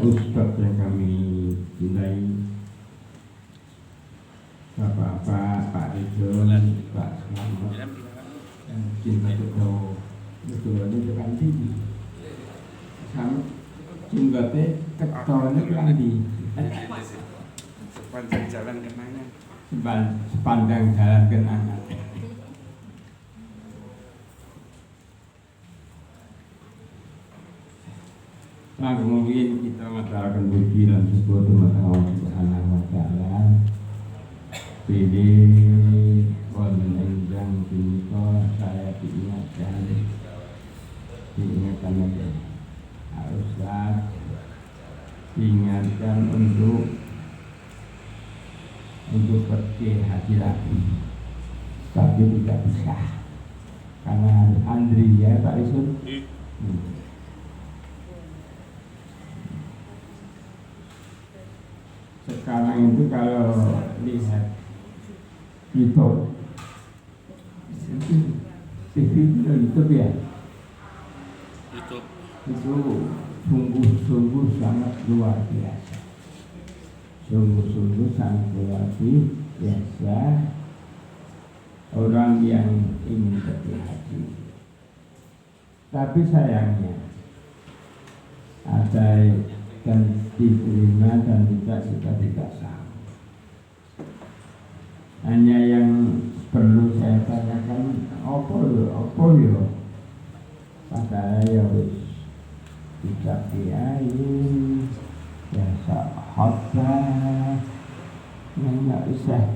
Ustadz yang kami cintai, Bapak-bapak, Pak Ridho, Pak Selamat, cinta betul itu kan tinggi, sama cinggotnya ketolnya kelandi, sepanjang jalan kenangan, sepanjang jalan kenangan. Langsung mungkin kita masyarakat puji dan syukur kepada Allah Subhanahu wa Ta'ala. Pilih wonten ingkang punika saya diingatkan Ustaz, diingatkan untuk pergi haji lagi, tapi tidak bisa karena harus antri ya Pak Isun. Sekarang itu kalau lihat YouTube, TV YouTube ya, YouTube itu sungguh-sungguh sangat luar biasa, sungguh-sungguh sangat luar biasa orang yang ingin pergi haji. Tapi sayangnya ada dan diterima dan tidak sama. Hanya yang perlu saya tanyakan, apa yo? Padahal ya wis tidak kiai, biasa khotbah, nggak bisa.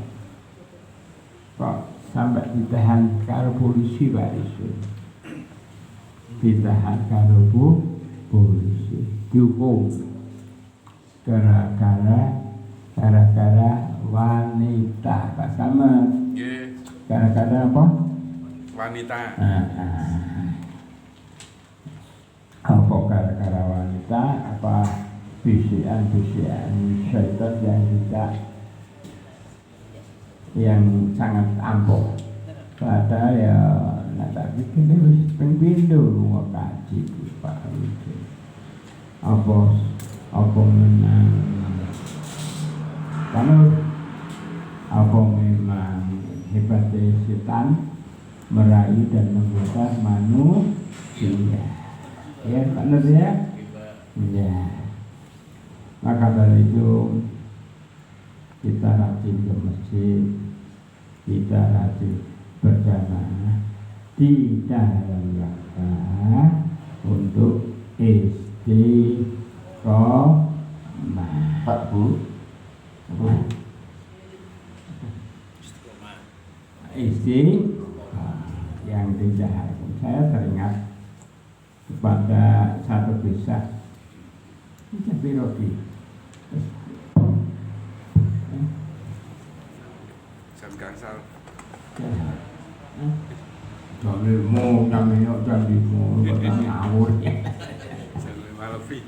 Kok sampai ditahan karo polisi Pak Isu? Ditahan karo polisi, dihukum gara-gara wanita, Pak Samad. Gara-gara apa? Wanita. Apa gara-gara wanita? Apa bisikan syaitan yang sangat ampuh? Padahal ya, tak bikin harus pengbindo rumah kaji Pak Wijo. Apa menang? Karena apa memang hebatnya setan merayu dan menggoda manusia? Ya, benar ya? Ya. Maka dari itu kita rajin ke masjid, kita rajin berjamaah di dalam rangka untuk istiqomah. Pak Bu, yang tidak harus. Saya teringat kepada satu desa di Rocky. Gansal. Jamimu, jamimu, ngawur. Lebih.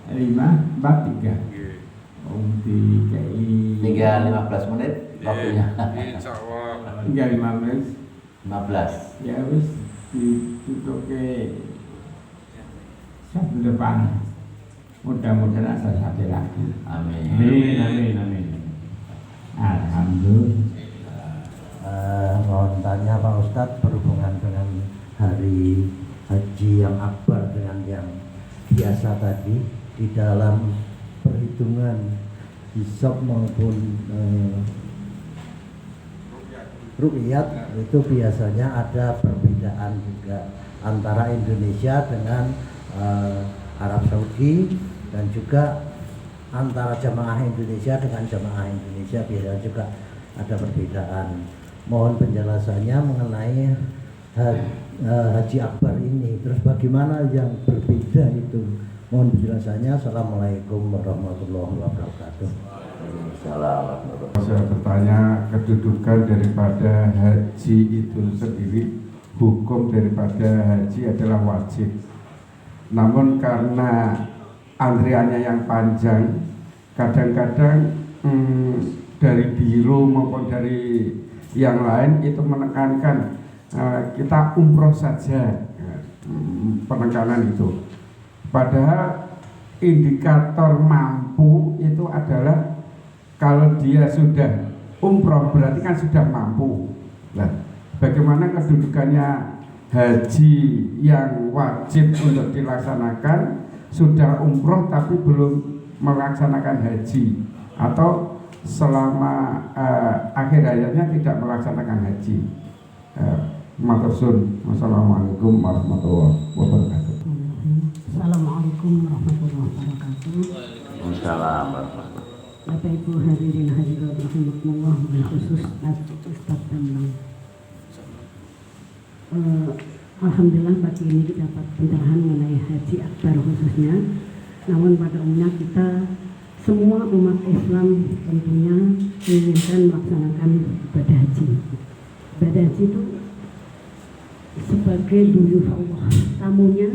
5, 43. Di KI tinggal 15 menit waktunya. Insya Allah. tinggal 15. Ya wis ditutup ke satu depan. Mudah-mudahan asal sampai lagi. Amin. Amin. Alhamdulillah. Mohon tanya Pak Ustadz berhubungan dengan hari haji yang akbar dengan yang biasa tadi, di dalam perhitungan hisab maupun ruqyat itu biasanya ada perbedaan juga antara Indonesia dengan Arab Saudi, dan juga antara jamaah Indonesia dengan jamaah Indonesia biasanya juga ada perbedaan. Mohon penjelasannya mengenai haji akbar ini, terus bagaimana yang berbeda itu, mohon penjelasannya. Assalamualaikum warahmatullahi wabarakatuh. Saya bertanya kedudukan daripada haji itu sendiri. Hukum daripada haji adalah wajib, namun karena antriannya yang panjang, kadang-kadang dari biro maupun dari yang lain itu menekankan kita umroh saja. penekanan itu. Padahal indikator mampu itu adalah kalau dia sudah umroh berarti kan sudah mampu. Nah, bagaimana kedudukannya haji yang wajib untuk dilaksanakan sudah umroh tapi belum melaksanakan haji, atau selama akhir hayatnya tidak melaksanakan haji. Matur suwun. Wassalamualaikum warahmatullahi wabarakatuh. Assalamualaikum warahmatullahi wabarakatuh. Waalaikumsalam warahmatullahi. Bapak Ibu hadirin hadirat rahimakumullah, khusus Ustaz Bambang. Alhamdulillah pagi ini kita dapat pencerahan mengenai haji akbar khususnya. Namun pada umumnya kita semua umat Islam tentunya menginginkan melaksanakan ibadah haji. Ibadah haji itu sebagai duyuf Allah, tamunya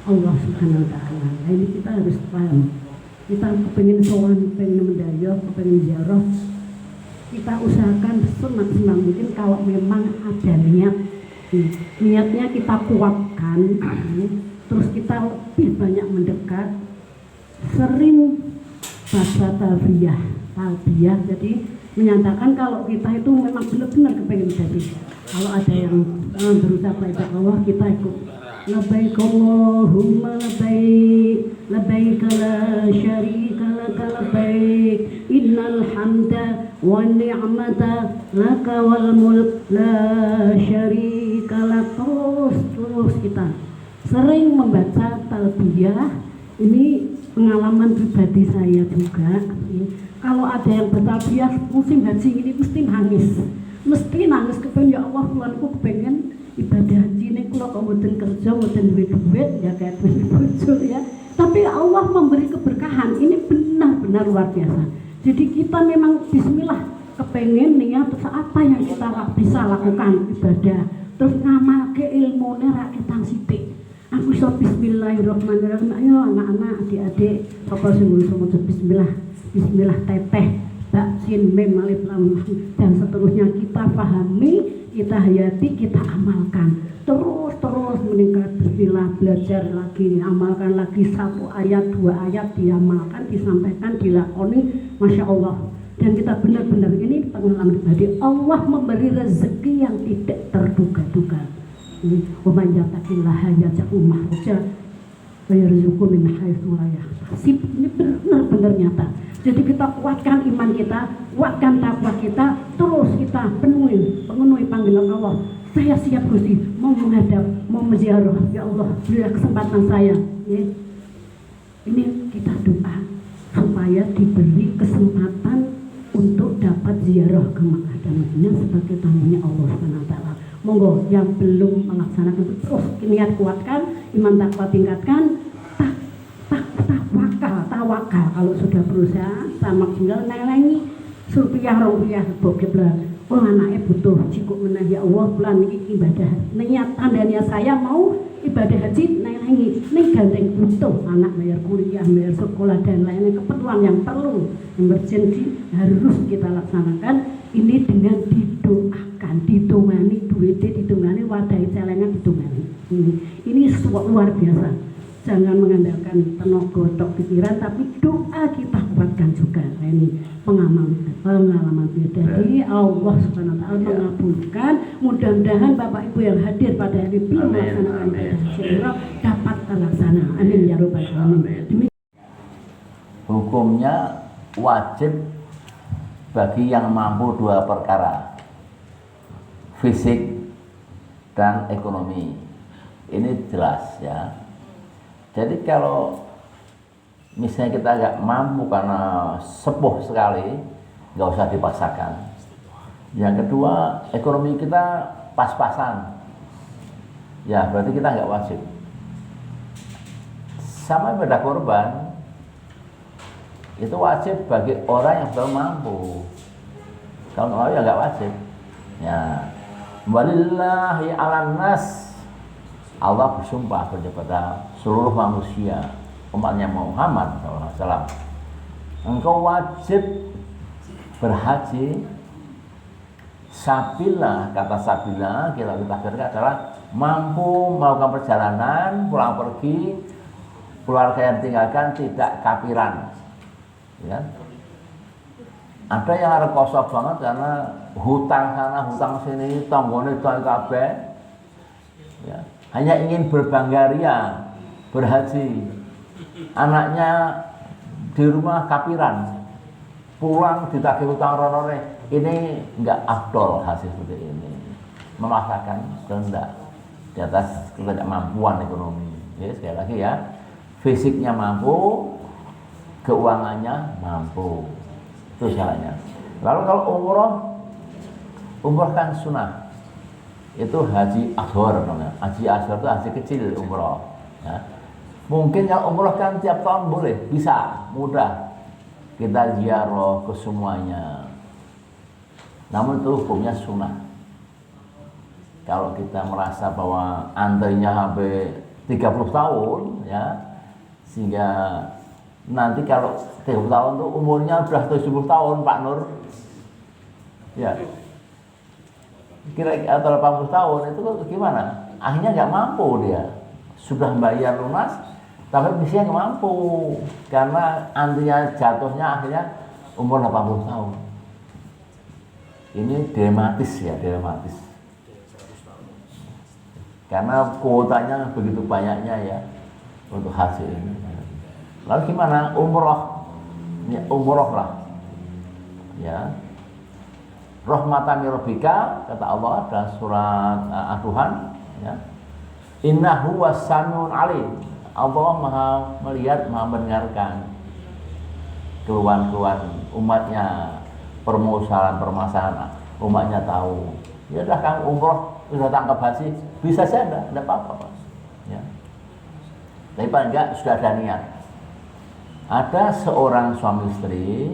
Allah Subhanahu wa Ta'ala. Nah, ini kita harus paham. Kita kepengen sowan, kepengen mendayoh, kepengen ziarah, kita usahakan semaksimal mungkin kalau memang ada niatnya kita kuatkan, terus kita lebih banyak mendekat, sering baca talbiyah, jadi menyatakan kalau kita itu memang benar-benar kepengen jadi. Kalau ada yang berusaha baca Allah, kita ikut labbaik Allahumma labbaik, labbaik la syarika laka labbaik, innal hamda wan ni'mata laka wal mulk la syarika lak. Terus kita sering membaca talbiyah. Ini pengalaman pribadi saya juga. Kalau ada yang bertalbiyah musim haji ini mesti nangis kepengen, ya Allah Tuhanku kepengen ibadah haji ini kula kok mboten kerja, mboten duit ya kayak bojo ya. Tapi Allah memberi keberkahan. Ini benar-benar luar biasa. Jadi kita memang bismillah kepengen niat terus apa yang kita bisa lakukan ibadah. Terus ngamalke ilmune ra ketang sithik. Aku iso bismillahirrahmanirrahim. Ayo anak-anak, adik-adik, sapa sing iso maca bismillah. Bismillah teteh, bak sin mem alif lam dan seterusnya kita pahami, kita hayati, kita amalkan. Terus meningkat bismillah, belajar lagi, amalkan lagi, 1 ayat 2 ayat diamalkan, disampaikan, dilakoni, masya Allah. Dan kita benar-benar ini pengalaman pribadi, Allah memberi rezeki yang tidak terduga-duga. Wa man yattaqillaha yaj'al makhraja wa yarzuqhu min haitsu la yahtasib. Ini benar-benar nyata. Jadi kita kuatkan iman kita, kuatkan takwa kita, terus kita penuhi panggilan Allah. Saya siap Gusti, mau menghadap, mau menziarah. Ya Allah, berilah kesempatan saya. Ya. Ini kita doa supaya diberi kesempatan untuk dapat ziarah ke Makkah dan Madinah sebagai tamunya Allah Subhanahu wa Ta'ala. Monggo yang belum melaksanakan terus niat kuatkan, iman takwa tingkatkan, tawakal kalau sudah berusaha sama tinggal nengi rupiah bokep lah. Oh anaknya butuh cukup menang, ya Allah bulan ini ibadah niat tandanya saya mau ibadah haji nengi gandeng butuh anak bayar kuliah, bayar sekolah dan lainnya, keperluan yang perlu emergency harus kita laksanakan. Ini dengan didoakan, ditungani duitnya, ditungani wadai celengan, ditungani. Ini luar biasa. Jangan mengandalkan tenaga tok pikiran, tapi doa kita kuatkan juga. Nah, ini pengalaman pribadi. Allah Subhanahu wa Ta'ala mengabulkan. Mudah-mudahan Bapak Ibu yang hadir pada hari ini melaksanakan ibadah umrah dapat terlaksana. Amin ya rabbal alamin. Hukumnya wajib bagi yang mampu 2 perkara, fisik dan ekonomi. Ini jelas ya. Jadi kalau misalnya kita nggak mampu karena sepuh sekali, nggak usah dipaksakan. Yang kedua, ekonomi kita pas-pasan, ya berarti kita nggak wajib. Sama ibadah korban, itu wajib bagi orang yang belum mampu. Kalau nggak mampu ya nggak wajib. Ya, walillahi 'alan nas. Allah bersumpah kepada seluruh manusia, umatnya Muhammad SAW, engkau wajib berhaji. Sabila, kata sabila kita tafsirkan adalah mampu melakukan perjalanan, pulang pergi, keluarga yang tinggalkan tidak kafiran. Ya. Ada yang rekoso banget karena hutang sana, hutang sini, tanggone tok kabeh. Ya. Hanya ingin berbangga ria, berhaji. Anaknya di rumah kafiran, pulang ditagih hutang ronore. Ini enggak afdol hasil seperti ini. Memaksakan kehendak di atas ketidakmampuan ekonomi. Ya, sekali lagi ya, fisiknya mampu, keuangannya mampu, itu syaratnya. Lalu kalau umroh kan sunnah, itu haji asghar namanya. Haji asghar itu haji kecil umroh. Ya. Mungkin kalau umroh kan tiap tahun boleh, bisa, mudah. Kita ziarah ke semuanya. Namun itu hukumnya sunnah. Kalau kita merasa bahwa antrinya sampai 30 tahun, ya, sehingga nanti kalau 30 tahun itu umurnya sudah 70 tahun Pak Nur, ya, kira-kira atau 80 tahun itu gimana? Akhirnya nggak mampu dia, sudah bayar lunas, tapi misalnya nggak mampu karena antrinya jatuhnya akhirnya umur 80 tahun. Ini dilematis ya, dilematis. Karena kuotanya begitu banyaknya ya untuk hasil ini. Lalu gimana? Umroh, ya, umroh lah, ya. Rahmatan rabbika, kata Allah ada surat Ad-Duhan, ya. Innahu was-sami'ul alim. Allah Maha melihat, Maha mendengarkan keluhan-keluhan umatnya, permasalahan umatnya tahu. Ya udah kamu umroh, sudah tangkap haji, bisa saja, tidak apa-apa, Mas. Ya. Tapi paling enggak sudah ada niat. Ada seorang suami istri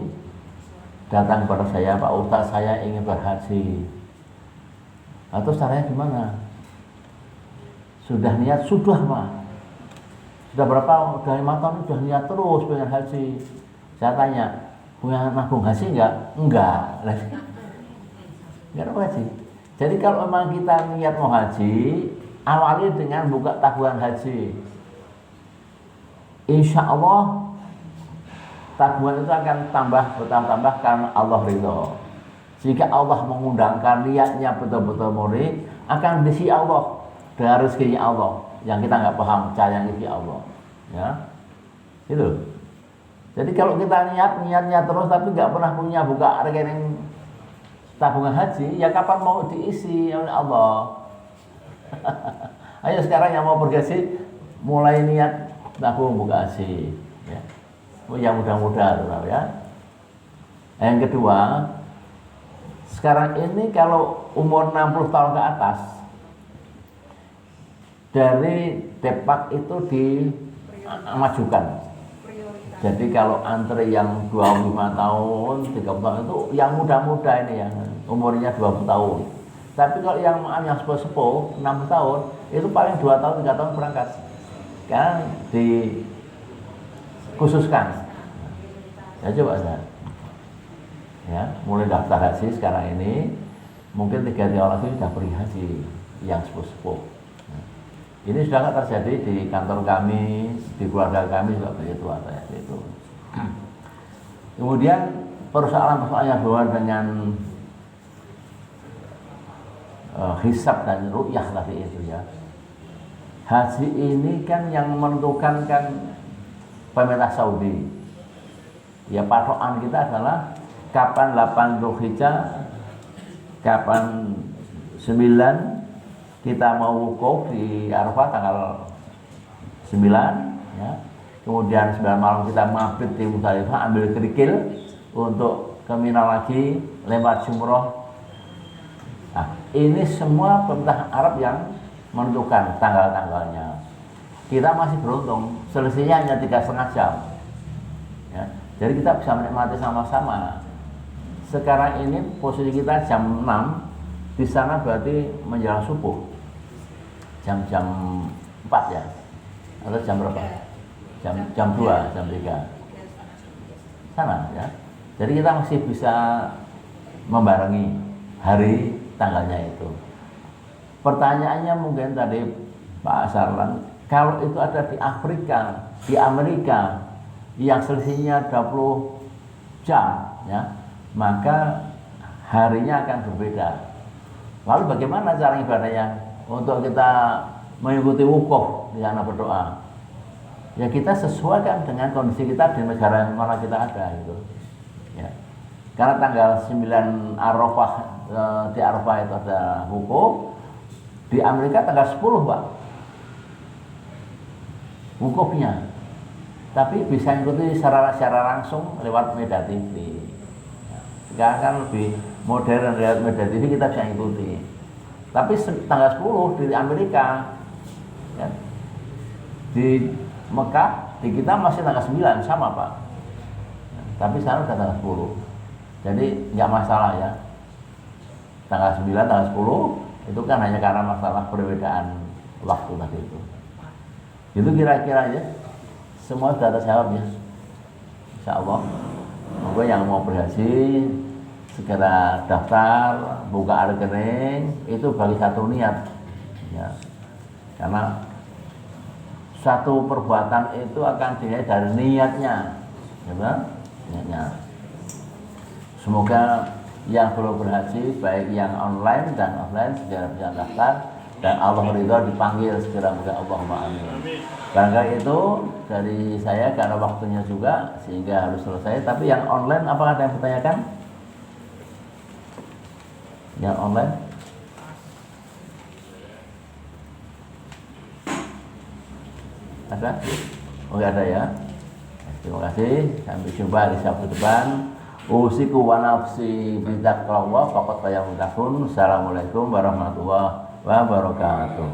datang kepada saya, Pak Ustaz, saya ingin berhaji. Atau caranya gimana? Sudah niat, sudah Pak. Sudah berapa? Udah 5 tahun sudah niat terus pengen haji. Saya tanya, punya nabung haji enggak? Enggak. Enggak haji. Jadi kalau memang kita niat mau haji, awali dengan buka tabungan haji. Insya Allah tabungan itu akan bertambah karena Allah ridho. Jika Allah mengundangkan niatnya betul-betul murni, akan diisi Allah dari rezekinya Allah yang kita nggak paham cara rezeki Allah. Ya, itu. Jadi kalau kita niatnya terus tapi nggak pernah punya buka rekening tabungan haji, ya kapan mau diisi oleh Allah? Ayo sekarang yang mau berhaji mulai niat tabung buka haji, ya. Yang mudah-mudah tuh ya. Yang kedua, sekarang ini kalau umur 60 tahun ke atas, dari Depak itu dimajukan. Jadi kalau antri yang 25 tahun, 30 tahun itu yang muda-muda ini yang umurnya 20 tahun. Tapi kalau yang sepuh-sepuh 60 tahun, itu paling 2 tahun, 3 tahun berangkat. Kan dikhususkan. Ya coba saya. Ya, mulai daftar haji sekarang ini, mungkin 3 tahun lagi sudah pergi haji yang sepuh-sepuh. Ini sudah nggak terjadi di kantor kami, di keluarga kami juga begitu ada itu. Kemudian persoalan-persoalan yang berhubungan dengan hisab dan ru'yah tadi itu ya. Haji ini kan yang menentukan kan pemerintah Saudi. Ya patokan kita adalah kapan 8 Dzulhijjah, kapan 9 kita mau wukuf di Arafah tanggal 9 ya. Kemudian 9 malam kita mabit di Muzdalifah, ambil kerikil untuk ke Mina lagi, lewat jumroh. Nah, ini semua pemerintah Arab yang menentukan tanggal-tanggalnya. Kita masih beruntung, selisihnya hanya 3,5 jam. Ya. Jadi kita bisa menikmati sama-sama. Sekarang ini posisi kita jam 6, di sana berarti menjelang subuh. Jam 4 ya, atau jam berapa? Jam 2, jam 3 sana ya. Jadi kita masih bisa membarengi hari tanggalnya itu. Pertanyaannya mungkin tadi Pak Sarlan, kalau itu ada di Afrika, di Amerika yang selisihnya 20 jam ya, maka harinya akan berbeda. Lalu bagaimana cara ibadahnya untuk kita mengikuti wukuf di sana berdoa? Ya kita sesuaikan dengan kondisi kita di negara yang mana kita ada gitu. Ya. Karena tanggal 9 Arafah, di Arafah itu ada wukuf. Di Amerika tanggal 10 Pak wukufnya, tapi bisa ikuti secara langsung lewat media TV. Sekarang kan lebih modern, lewat media TV kita bisa ikuti. Tapi tanggal 10 di Amerika ya, di Mekah, di kita masih tanggal 9 sama Pak, tapi sekarang udah tanggal 10, jadi nggak masalah ya. Tanggal 9, tanggal 10 itu kan hanya karena masalah perbedaan waktu tadi itu. Itu kira-kira ya. Semua sudah terjawab ya. Insya Allah. Semoga yang mau berhaji segera daftar, buka rekening, itu bagi satu niat. Ya. Karena satu perbuatan itu akan dilihat dari niatnya, ya, niatnya. Semoga yang belum berhaji baik yang online dan offline segera bisa daftar dan Allah ridho dipanggil segera, Allahumma amin. Barangkali itu dari saya karena waktunya juga sehingga harus selesai. Tapi yang online apakah ada yang bertanyakan? Yang online? Ada? Oh ada ya. Terima kasih. Sampai jumpa di Sabtu depan. Usiku wa nafsi bitaqwa faqad tayammum. Assalamualaikum warahmatullahi wabarakatuh.